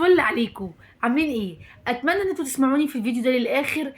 الفل عليكم. عاملين ايه؟ اتمنى ان انتوا تسمعوني في الفيديو ده للاخر.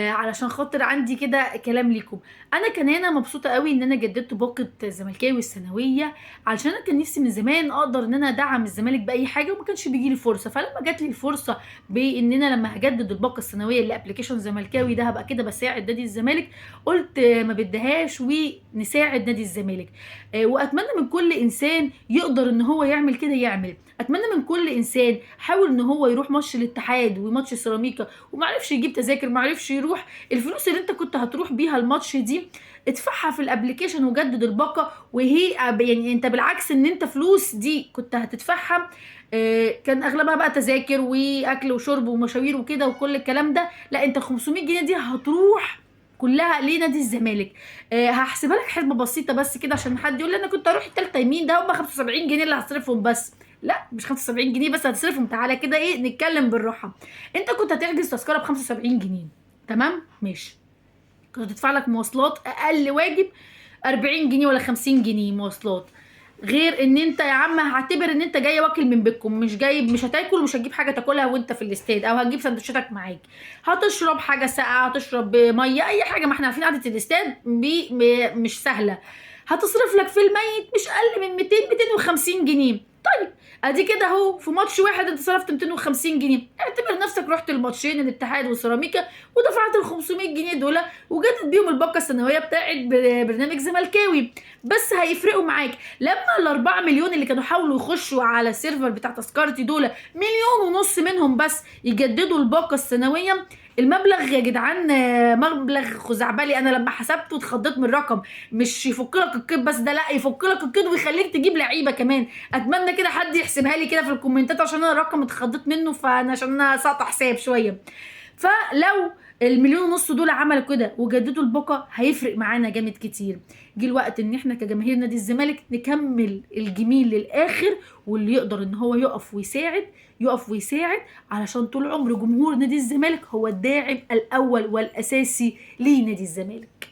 علشان خاطر عندي كده كلام ليكم. انا كان هنا مبسوطه قوي ان انا جددت باقه زملكاوي السنويه، علشان انا كان نفسي من زمان اقدر ان انا ادعم الزمالك باي حاجه وما كانش بيجي لي فرصه. فلما جات لي الفرصه بان انا لما هجدد الباقه السنويه اللي ابلكيشن زملكاوي ده هبقى كده بساعد نادي الزمالك، قلت ما بدهاش ونساعد نادي الزمالك. واتمنى من كل انسان يقدر ان هو يعمل كده يعمل. اتمنى من كل انسان حاول ان هو يروح ماتش الاتحاد وماتش سيراميكا ومعرفش يجيب تذاكر، معرفش يروح، الفلوس اللي انت كنت هتروح بيها الماتش دي ادفعها في الابليكيشن وجدد الباقه. وهي يعني انت بالعكس ان انت فلوس دي كنت هتدفعها كان اغلبها بقى تذاكر واكل وشرب ومشاوير وكده وكل الكلام ده، لا انت 500 جنيه دي هتروح كلها لنادي الزمالك. هحسبها لك حسبه بسيطه بس كده عشان حد يقول لي انا كنت اروح التالتة يمين، ده هم 75 جنيه اللي هصرفهم بس. لا مش 75 جنيه بس هتصرفهم، تعالى كده ايه نتكلم بالراحه. انت كنت هتحجز تذكره ب 75 جنيه، تمام ماشي، كنت هتدفع لك مواصلات اقل واجب 40 جنيه ولا 50 جنيه مواصلات، غير ان انت يا عم هعتبر ان انت جاي واكل من بيتكم، مش جايب، مش هتاكل ومش هتجيب حاجه تاكلها وانت في الاستاد، او هتجيب سندوتشاتك معاك، هتشرب حاجه ساقعه، هتشرب ميه، اي حاجه، ما احنا عارفين قعده الاستاد مش سهله. هتصرف لك في الميت مش اقل من 200 250 جنيه. طيب ادي كده اهو في ماتش واحد انت صرفت 250 جنيه، اعتبر نفسك رحت الماتشين الاتحاد وسيراميكا ودفعت ال 500 جنيه دول وجدت بيهم الباقه السنويه بتاعت برنامج زملكاوي. بس هيفرقوا معاك لما ال4 مليون اللي كانوا حاولوا يخشوا على السيرفر بتاع تذكرتي دول، 1.5 مليون منهم بس يجددوا الباقه السنويه. المبلغ يا جدعان مبلغ خزعبلي، انا لما حسبته اتخضيت من الرقم. مش يفك لك القيد بس ده، لا يفك لك القيد ويخليك تجيب لعيبه كمان. اتمنى كده حد يحسبها لي كده في الكومنتات عشان انا الرقم اتخضيت منه، فانا عشان انا ساقطه حساب شويه. فلو ال1.5 مليون دول عملوا كده وجددوا الباقه هيفرق معانا جامد كتير. جه الوقت ان احنا كجماهير نادي الزمالك نكمل الجميل للاخر، واللي يقدر ان هو يقف ويساعد يقف ويساعد، علشان طول عمر جمهور نادي الزمالك هو الداعم الاول والاساسي لنادي الزمالك.